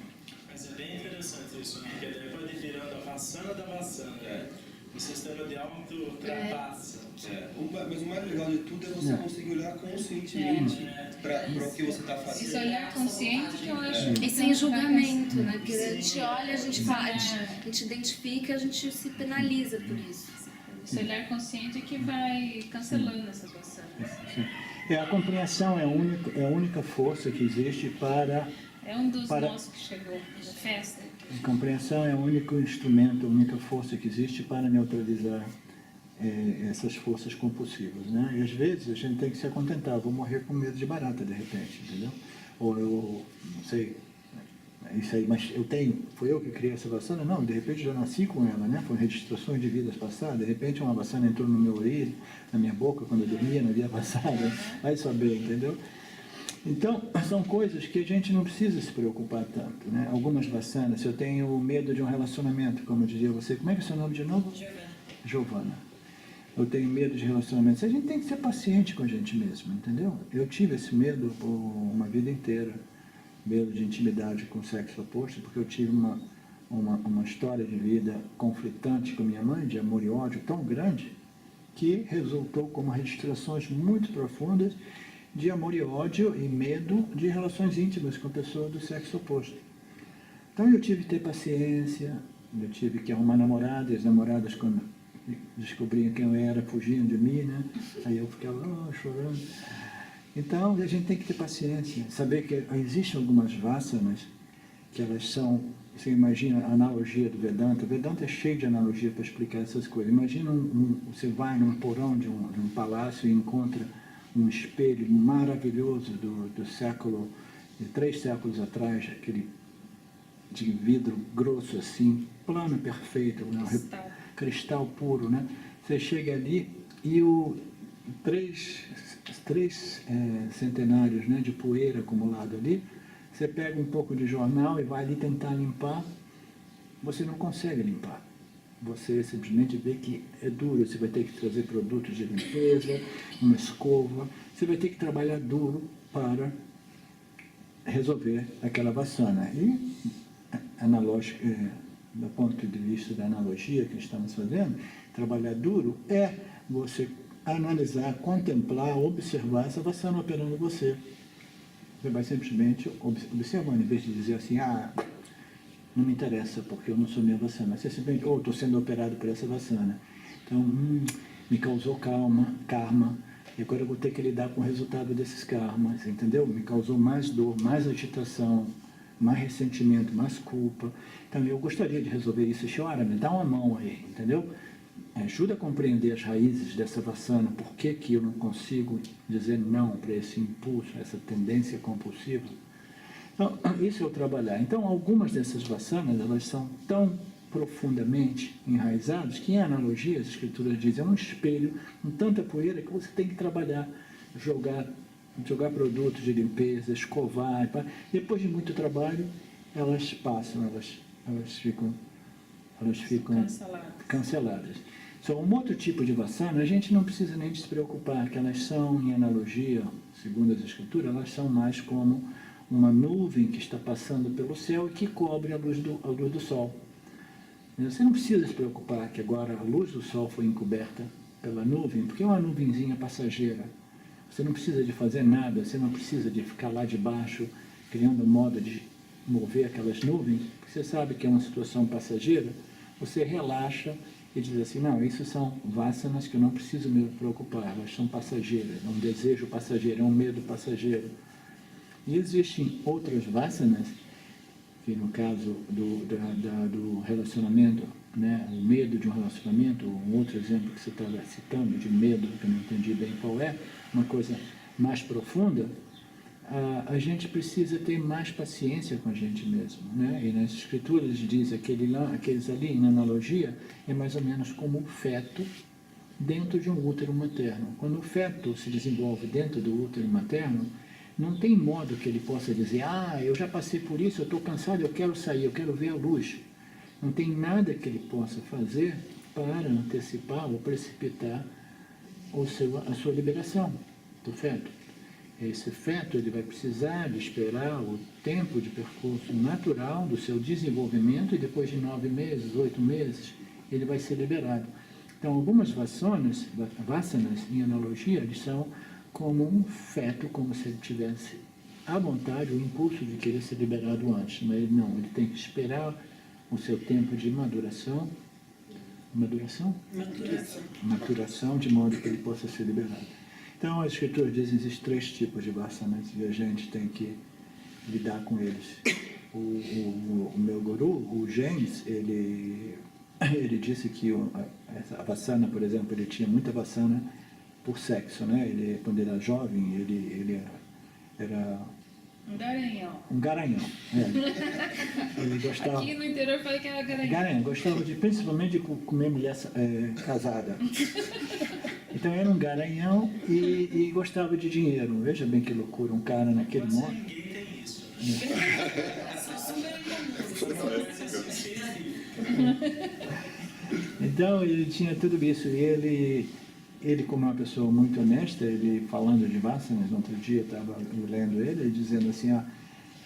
Mas é bem interessante isso, né? Porque daí vai virando a vasana da vasana, né? O sistema de autotrapassa. Mas o mais legal de tudo é você conseguir olhar conscientemente para o que você está fazendo. Esse olhar consciente que eu acho. E sem julgamento, né? Porque a gente olha, a gente fala, a gente identifica, a gente se penaliza por isso. Esse olhar consciente que vai cancelando essas vasanas. A compreensão é a única força que existe para... É um dos nossos que chegou na festa. A compreensão é o único instrumento, a única força que existe para neutralizar essas forças compulsivas, né? E às vezes a gente tem que se contentar, vou morrer com medo de barata de repente, entendeu? Ou eu, não sei, isso aí, mas foi eu que criei essa vasana? Não, de repente eu já nasci com ela, né? Foram registrações de vidas passadas, de repente uma vasana entrou no meu orelha, na minha boca, quando eu dormia na vida passada, vai saber, entendeu? Então, são coisas que a gente não precisa se preocupar tanto, né? Algumas vasanas, se eu tenho medo de um relacionamento, como eu dizia você, como é que é o seu nome de novo? Giovana. Eu tenho medo de relacionamentos. A gente tem que ser paciente com a gente mesmo, entendeu? Eu tive esse medo por uma vida inteira, medo de intimidade com o sexo oposto, porque eu tive uma história de vida conflitante com minha mãe, de amor e ódio tão grande, que resultou como registrações muito profundas de amor e ódio e medo de relações íntimas com pessoas do sexo oposto. Então eu tive que ter paciência, eu tive que arrumar namorada, e as namoradas, quando descobriam quem eu era, fugiam de mim, né? Aí eu ficava chorando. Então a gente tem que ter paciência, saber que existem algumas vasanas que elas são, você imagina a analogia do Vedanta. O Vedanta é cheio de analogia para explicar essas coisas. Imagina você vai num porão de um palácio e encontra um espelho maravilhoso do século, de 3 séculos atrás, aquele de vidro grosso assim, plano perfeito, cristal puro, né? Você chega ali e três centenários, né, de poeira acumulado ali, Você pega um pouco de jornal e vai ali tentar limpar, você não consegue limpar. Você simplesmente vê que é duro, você vai ter que trazer produtos de limpeza, uma escova, você vai ter que trabalhar duro para resolver aquela vassana. E, do ponto de vista da analogia que estamos fazendo, trabalhar duro é você analisar, contemplar, observar essa vassana operando você. Você vai simplesmente observando, em vez de dizer assim, não me interessa, porque eu não sou minha vassana. Você simplesmente, estou sendo operado por essa vassana. Então, me causou karma, e agora eu vou ter que lidar com o resultado desses karmas, entendeu? Me causou mais dor, mais agitação, mais ressentimento, mais culpa. Então, eu gostaria de resolver isso. Chora, me dá uma mão aí, entendeu? Ajuda a compreender as raízes dessa vassana, por que eu não consigo dizer não para esse impulso, essa tendência compulsiva. Então, isso é o trabalhar. Então, algumas dessas vassanas, elas são tão profundamente enraizadas que, em analogia, as escrituras dizem, é um espelho com tanta poeira que você tem que trabalhar, jogar produtos de limpeza, escovar. Depois de muito trabalho, elas passam, elas ficam canceladas. Só um outro tipo de vassana, a gente não precisa nem se preocupar, que elas são, em analogia, segundo as escrituras, elas são mais como uma nuvem que está passando pelo céu e que cobre a luz do sol. Você não precisa se preocupar que agora a luz do sol foi encoberta pela nuvem, porque é uma nuvenzinha passageira. Você não precisa de fazer nada, você não precisa de ficar lá debaixo, criando um modo de mover aquelas nuvens, porque você sabe que é uma situação passageira, você relaxa e diz assim, não, isso são vassanas que eu não preciso me preocupar, elas são passageiras, é um desejo passageiro, é um medo passageiro. E existem outras vassanas, que no caso do relacionamento, né, o medo de um relacionamento, um outro exemplo que você estava citando, de medo, que eu não entendi bem qual é, uma coisa mais profunda, a gente precisa ter mais paciência com a gente mesmo. Né? E nas escrituras diz aqueles ali, em analogia, é mais ou menos como um feto dentro de um útero materno. Quando o feto se desenvolve dentro do útero materno, não tem modo que ele possa dizer, eu já passei por isso, eu estou cansado, eu quero sair, eu quero ver a luz. Não tem nada que ele possa fazer para antecipar ou precipitar a sua liberação do feto. Esse feto ele vai precisar de esperar o tempo de percurso natural do seu desenvolvimento e depois de 9 meses, 8 meses, ele vai ser liberado. Então, algumas vassanas, em analogia, eles são como um feto, como se ele tivesse à vontade o impulso de querer ser liberado antes. Mas ele tem que esperar o seu tempo de maturação, de modo que ele possa ser liberado. Então, as escrituras dizem que existem 3 tipos de vassanas e a gente tem que lidar com eles. O meu guru, o James, ele disse que a vassana, por exemplo, ele tinha muita vassana por sexo, né? Quando ele era jovem, ele era Um garanhão. Ele gostava, Aqui no interior fala que era garanhão. Gostava principalmente de comer mulher casada. Então era um garanhão e gostava de dinheiro. Veja bem que loucura, um cara naquele Quase modo. ninguém tem isso, né? São super incomuns, mas isso é Então ele tinha tudo isso. E ele como uma pessoa muito honesta, ele falando de vassanas, no outro dia estava lendo ele dizendo assim,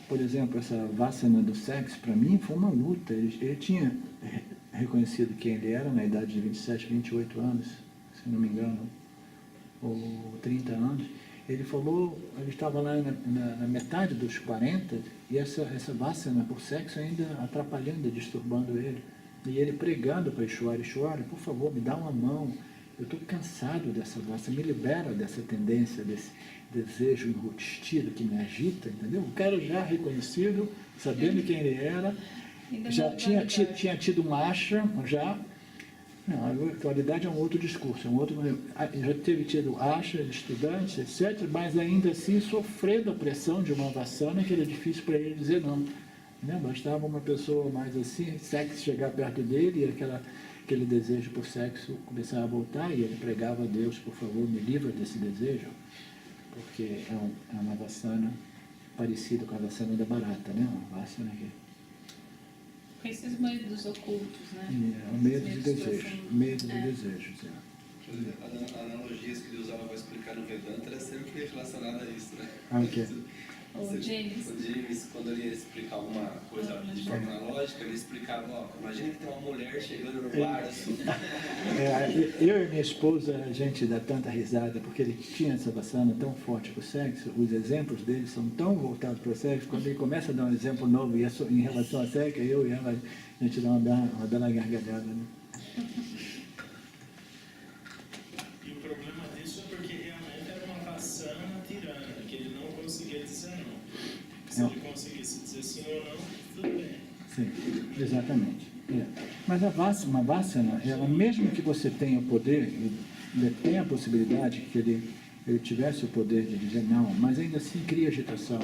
por exemplo, essa vassana do sexo, para mim, foi uma luta. Ele tinha reconhecido quem ele era na idade de 27, 28 anos, se não me engano, ou 30 anos. Ele falou, ele estava lá na metade dos 40, e essa vassana por sexo ainda atrapalhando, disturbando ele. E ele pregando para Ishwara, por favor, me dá uma mão. Eu estou cansado dessa vassana, me libera dessa tendência, desse desejo enrustido que me agita, entendeu? O cara já reconhecido, sabendo quem ele era, já tinha tido um ashram, não, a atualidade é um outro discurso, já teve tido ashram de estudantes, etc., mas ainda assim sofrendo a pressão de uma vassana que era difícil para ele dizer não. Né? Bastava uma pessoa mais assim, sexo chegar perto dele e aquele desejo por sexo começar a voltar, e ele pregava a Deus, por favor, me livra desse desejo, porque é uma vassana parecido com a Vassana da barata, né? Uma Vassana que Com esses medos ocultos, né? é o medo de Medos desejo, profundos. medo de desejos. As analogias que ele usava para explicar no Vedanta era sempre relacionada a isso, né? Ah, o quê? O James. O James, quando ele ia explicar alguma coisa de forma analógica, ele explicava, ó, imagina que tem uma mulher chegando no bar, assim. Eu e minha esposa, a gente dá tanta risada, porque ele tinha essa Vassana tão forte com o sexo, os exemplos dele são tão voltados para o sexo, quando ele começa a dar um exemplo novo em relação ao sexo, eu e ela, a gente dá uma bela gargalhada, né? E o problema disso é porque realmente era uma Vassana tirana, que ele não conseguia dizer não. Se Não. ele conseguisse dizer sim ou não, tudo bem. Sim, exatamente. É. Mas uma Vassana, ela, mesmo que você tenha o poder, ele tem a possibilidade que ele tivesse o poder de dizer não, mas ainda assim cria agitação.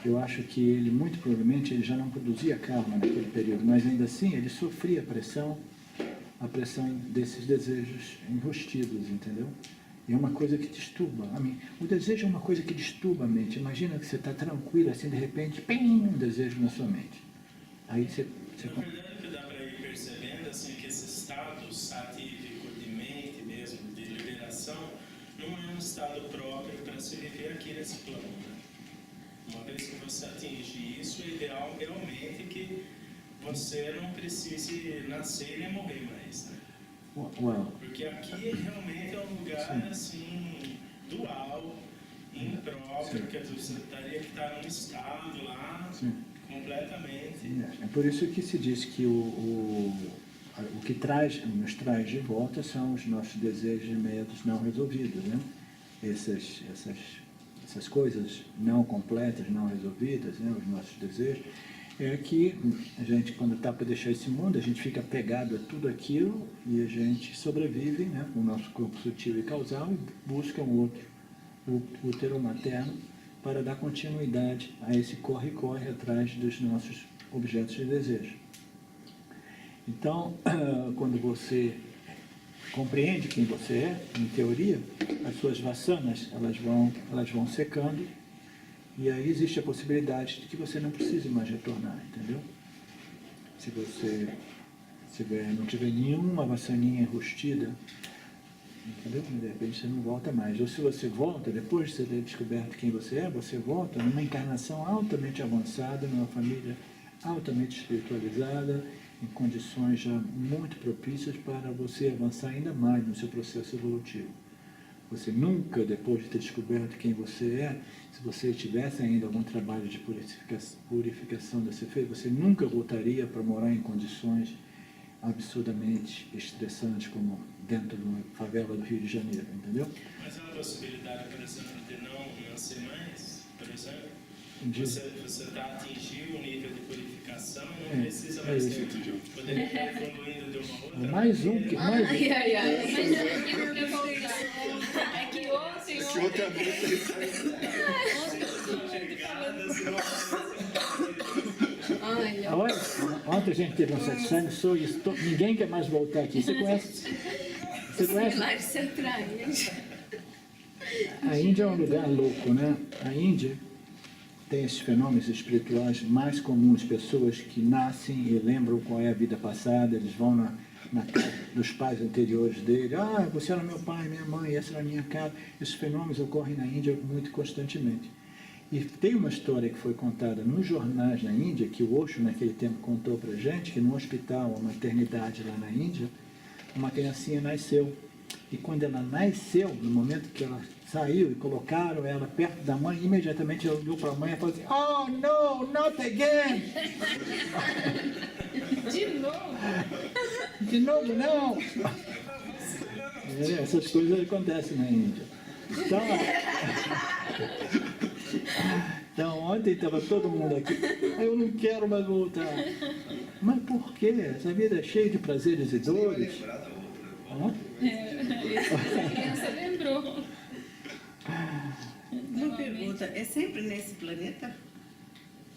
Eu acho que ele, muito provavelmente, ele já não produzia karma naquele período, mas ainda assim ele sofria a pressão desses desejos enrustidos, entendeu? E é uma coisa que disturba a mim. O desejo é uma coisa que disturba a mente. Imagina que você está tranquilo, assim, de repente, pim, um desejo na sua mente. Aí você Na verdade, o que dá para ir percebendo assim, que esse estado satírico de mente mesmo, de liberação, não é um estado próprio para se viver aqui nesse plano. Né? Uma vez que você atinge isso, o ideal realmente é que você não precise nascer nem morrer mais. Né? Uau. Porque aqui realmente é um lugar assim, dual, impróprio, quer dizer, você teria que estar num estado lá Sim. completamente. É por isso que se diz que o que nos traz de volta são os nossos desejos e medos não resolvidos, né? Essas coisas não completas, não resolvidas, né? Os nossos desejos. É que a gente, quando está para deixar esse mundo, a gente fica pegado a tudo aquilo e a gente sobrevive, né? Com o nosso corpo sutil e causal e busca um outro, o útero materno, para dar continuidade a esse corre-corre atrás dos nossos objetos de desejo. Então, quando você compreende quem você é, em teoria, as suas vassanas, elas vão secando, e aí existe a possibilidade de que você não precise mais retornar, entendeu? Se você não tiver nenhuma vassaninha enrustida, entendeu? De repente você não volta mais. Ou se você volta, depois de você ter descoberto quem você volta numa encarnação altamente avançada, numa família altamente espiritualizada, em condições já muito propícias para você avançar ainda mais no seu processo evolutivo. Você nunca, depois de ter descoberto quem você é, se você tivesse ainda algum trabalho de purificação a ser feito, você nunca voltaria para morar em condições absurdamente estressantes, como dentro de uma favela do Rio de Janeiro, entendeu? Mas há uma possibilidade, por exemplo, de não nascer mais, por exemplo? De- Você está atingindo um nível de purificação, não precisa é mais isso. ter. Poderia estar evoluindo de uma outra Mais um que... Mais um. Ai, ai, ai. Mas eu digo que eu vou usar. É que ontem, Que outra vez Olha, Olha, ontem a gente teve um satsang, ninguém quer mais voltar aqui. Você conhece? similares se atraem. A Índia é um lugar louco, né? A Índia tem esses fenômenos espirituais mais comuns, pessoas que nascem e lembram qual é a vida passada, eles vão na casa dos pais anteriores dele, você era meu pai, minha mãe, essa era a minha casa. Esses fenômenos ocorrem na Índia muito constantemente. E tem uma história que foi contada nos jornais na Índia, que o Osho naquele tempo contou para gente, que num hospital, uma maternidade lá na Índia, uma criancinha nasceu. E quando ela nasceu, no momento que ela saiu e colocaram ela perto da mãe, imediatamente ela olhou para a mãe e falou assim, oh, no, not again! de novo. De novo, não! Essas coisas acontecem na Índia. Então ontem estava todo mundo aqui, eu não quero mais voltar. Mas por quê? Essa vida é cheia de prazeres e dores. Lembrar da outra. Hã? A criança lembrou. Uma pergunta, é sempre nesse planeta?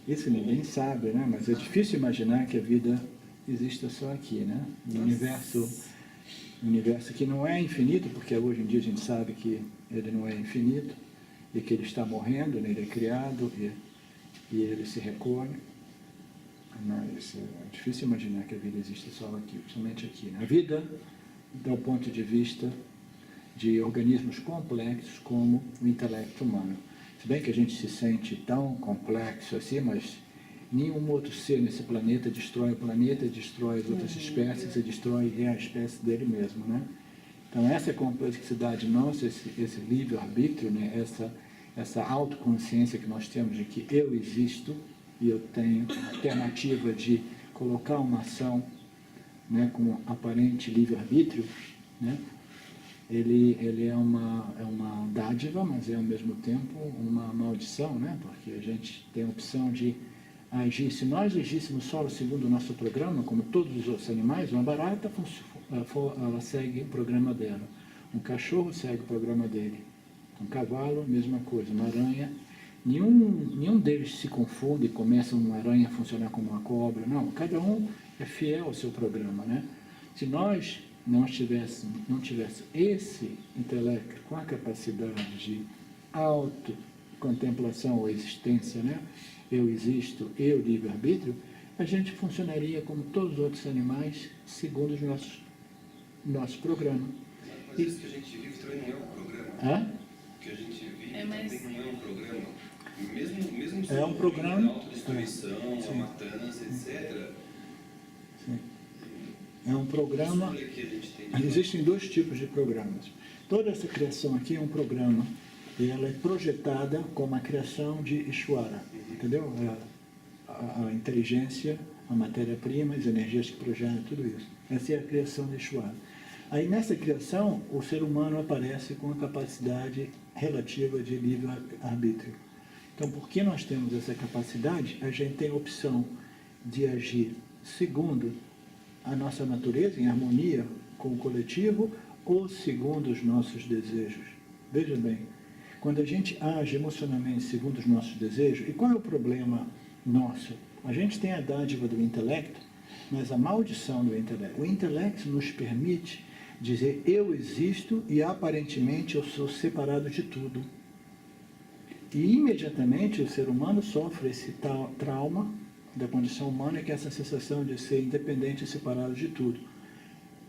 Isso ninguém sabe, né? Mas é difícil imaginar que a vida exista só aqui, né? No universo que não é infinito, porque hoje em dia a gente sabe que ele não é infinito, e que ele está morrendo, né? Ele é criado e ele se recolhe. Mas é difícil imaginar que a vida existe só aqui, somente aqui. Né? A vida, do ponto de vista de organismos complexos como o intelecto humano. Se bem que a gente se sente tão complexo assim, mas nenhum outro ser nesse planeta destrói o planeta, destrói as outras espécies e destrói a espécie dele mesmo, né? Então, essa complexidade nossa, esse livre-arbítrio, né? essa autoconsciência que nós temos de que eu existo e eu tenho a alternativa de colocar uma ação, né, com aparente livre-arbítrio, né? Ele é uma dádiva, mas é ao mesmo tempo uma maldição, né? Porque a gente tem a opção de agir. Se nós agíssemos só segundo o nosso programa, como todos os outros animais, uma barata ela segue o programa dela, um cachorro segue o programa dele, um cavalo, mesma coisa, uma aranha. Nenhum deles se confunde e começa uma aranha a funcionar como uma cobra. Não, cada um é fiel ao seu programa, né? Se nós não tivesse esse intelecto com a capacidade de autocontemplação ou existência, né? Eu existo, eu livre-arbítrio, a gente funcionaria como todos os outros animais, segundo o nosso programa. Mas isso que a gente vive também não é um programa. Hã? O que a gente vive mas... também não é um programa. Mesmo É um programa. a autodestruição, a matança, etc. Sim. É um programa. Olha que a gente tem. Existem dois tipos de programas. Toda essa criação aqui é um programa e ela é projetada como a criação de Ishvara, entendeu? A inteligência, a matéria-prima, as energias que projetam, tudo isso. Essa é a criação de Ishvara. Aí nessa criação, o ser humano aparece com a capacidade relativa de livre-arbítrio. Então, porque nós temos essa capacidade, a gente tem a opção de agir segundo a nossa natureza, em harmonia com o coletivo, ou segundo os nossos desejos. Veja bem, quando a gente age emocionalmente segundo os nossos desejos, e qual é o problema nosso? A gente tem a dádiva do intelecto, mas a maldição do intelecto. O intelecto nos permite dizer, eu existo e aparentemente eu sou separado de tudo. E imediatamente o ser humano sofre esse trauma da condição humana, que é essa sensação de ser independente e separado de tudo.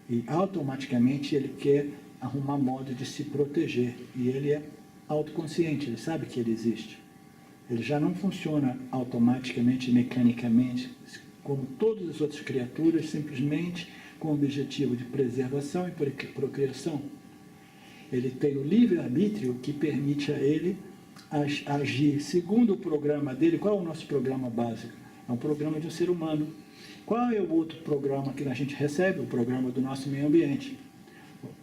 E automaticamente ele quer arrumar modo de se proteger. E ele é autoconsciente, ele sabe que ele existe. Ele já não funciona automaticamente, mecanicamente, como todas as outras criaturas, simplesmente com o objetivo de preservação e procriação. Ele tem o livre-arbítrio que permite a ele agir segundo o programa dele. Qual é o nosso programa básico? É um programa de um ser humano. Qual é o outro programa que a gente recebe? O programa do nosso meio ambiente.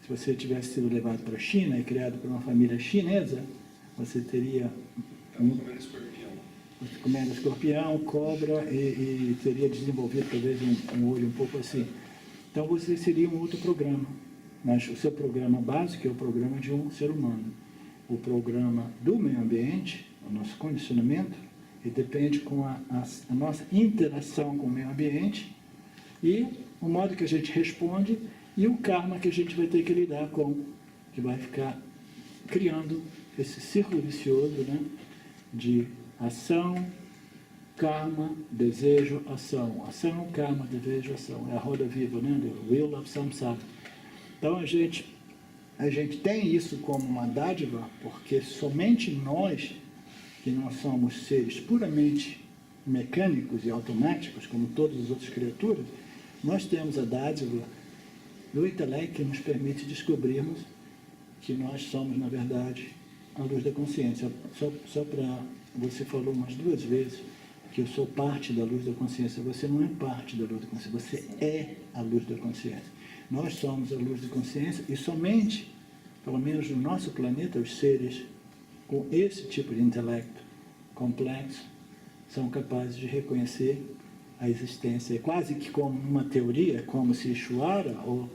Se você tivesse sido levado para a China e criado por uma família chinesa, você teria comendo escorpião, cobra e teria desenvolvido talvez um olho um pouco assim. Então você seria um outro programa. Mas o seu programa básico é o programa de um ser humano. O programa do meio ambiente, o nosso condicionamento, ele depende com a nossa interação com o meio ambiente e o modo que a gente responde e o karma que a gente vai ter que lidar com, que vai ficar criando esse círculo vicioso, né, de ação, karma, desejo, ação. Ação, karma, desejo, ação. É a roda viva, né, do Wheel of Samsara. Então a gente tem isso como uma dádiva, porque somente nós, que não somos seres puramente mecânicos e automáticos, como todas as outras criaturas, nós temos a dádiva do intelecto que nos permite descobrirmos que nós somos, na verdade, a luz da consciência. Só para... Você falou umas 2 vezes que eu sou parte da luz da consciência. Você não é parte da luz da consciência, você é a luz da consciência. Nós somos a luz da consciência e somente, pelo menos no nosso planeta, os seres com esse tipo de intelecto complexo são capazes de reconhecer a existência. É quase que como uma teoria, como se Ishvara, ou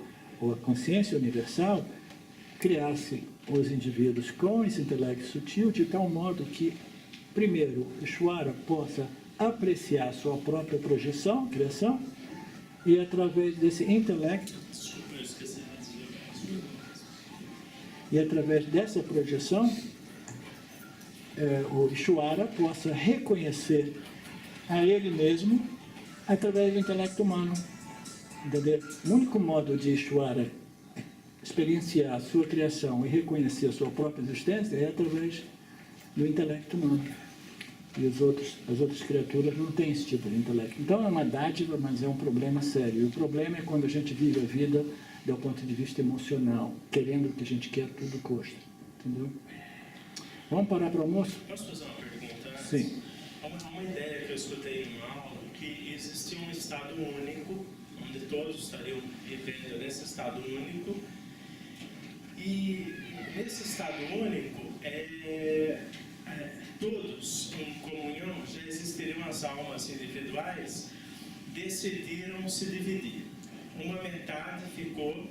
a consciência universal, criasse os indivíduos com esse intelecto sutil de tal modo que, primeiro, Ishvara possa apreciar sua própria projeção, criação, e através desse intelecto, e através dessa projeção, o Ishvara possa reconhecer a ele mesmo através do intelecto humano. Entendeu? O único modo de Ishvara experienciar a sua criação e reconhecer a sua própria existência é através do intelecto humano. E as outras criaturas não têm esse tipo de intelecto. Então é uma dádiva, mas é um problema sério. E o problema é quando a gente vive a vida do ponto de vista emocional, querendo o que a gente quer a todo custo. Entendeu? Vamos parar para o almoço? Posso fazer uma pergunta antes? Sim. Há uma ideia que eu escutei em uma aula, que existia um estado único, onde todos estariam vivendo nesse estado único, e nesse estado único, todos em comunhão, já existiriam as almas individuais, decidiram se dividir. Uma metade ficou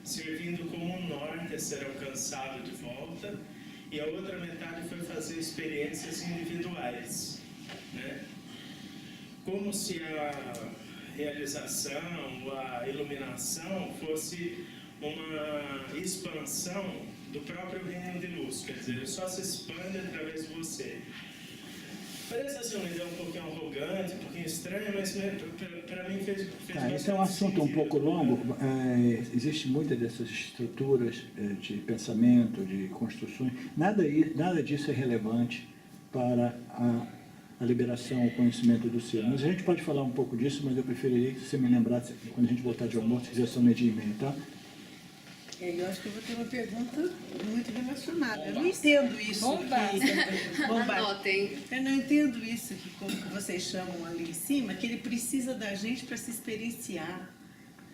servindo como um norte a ser alcançado de volta, e a outra metade foi fazer experiências individuais, né? Como se a realização, a iluminação fosse uma expansão do próprio reino de luz, quer dizer, ele só se expande através de você. Parece assim uma ideia um pouquinho arrogante, um pouquinho estranha, mas para mim fez Esse é um assunto um pouco longo. Existe muitas dessas estruturas de pensamento, de construções. Nada disso é relevante para a liberação, o conhecimento do ser. Mas a gente pode falar um pouco disso, mas eu preferiria que você me lembrasse, quando a gente voltar de almoço, quiser só meio-dia e meia, tá? Eu acho que eu vou ter uma pergunta muito relacionada. Eu não entendo isso. Anotem. Eu não entendo isso, que como que vocês chamam ali em cima, que ele precisa da gente para se experienciar.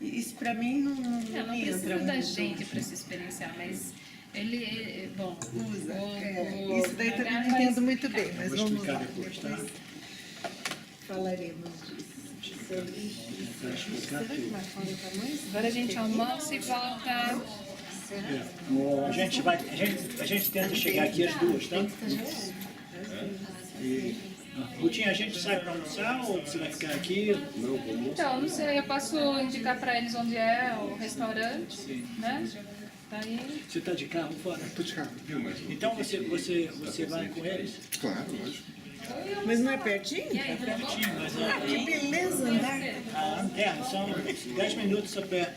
Isso para mim não Não me entra precisa da muito. gente para se experienciar, mas ele, bom, Usa. o Isso daí também H não vai- entendo muito bem, mas Vou vamos explicar lá. depois, tá? Falaremos disso. Será que vai falar para mais? Agora a gente almoça e volta. A gente tenta chegar aqui às 2, tá? Rutinha, a gente sai para almoçar ou você vai ficar aqui? Então, não sei, eu posso indicar para eles onde é o restaurante, né? Daí... Você está de carro fora? Estou de carro. Então você vai com eles? Claro, lógico. Mas não é pertinho? É pertinho, mas Que beleza andar. são 10 minutos a pé.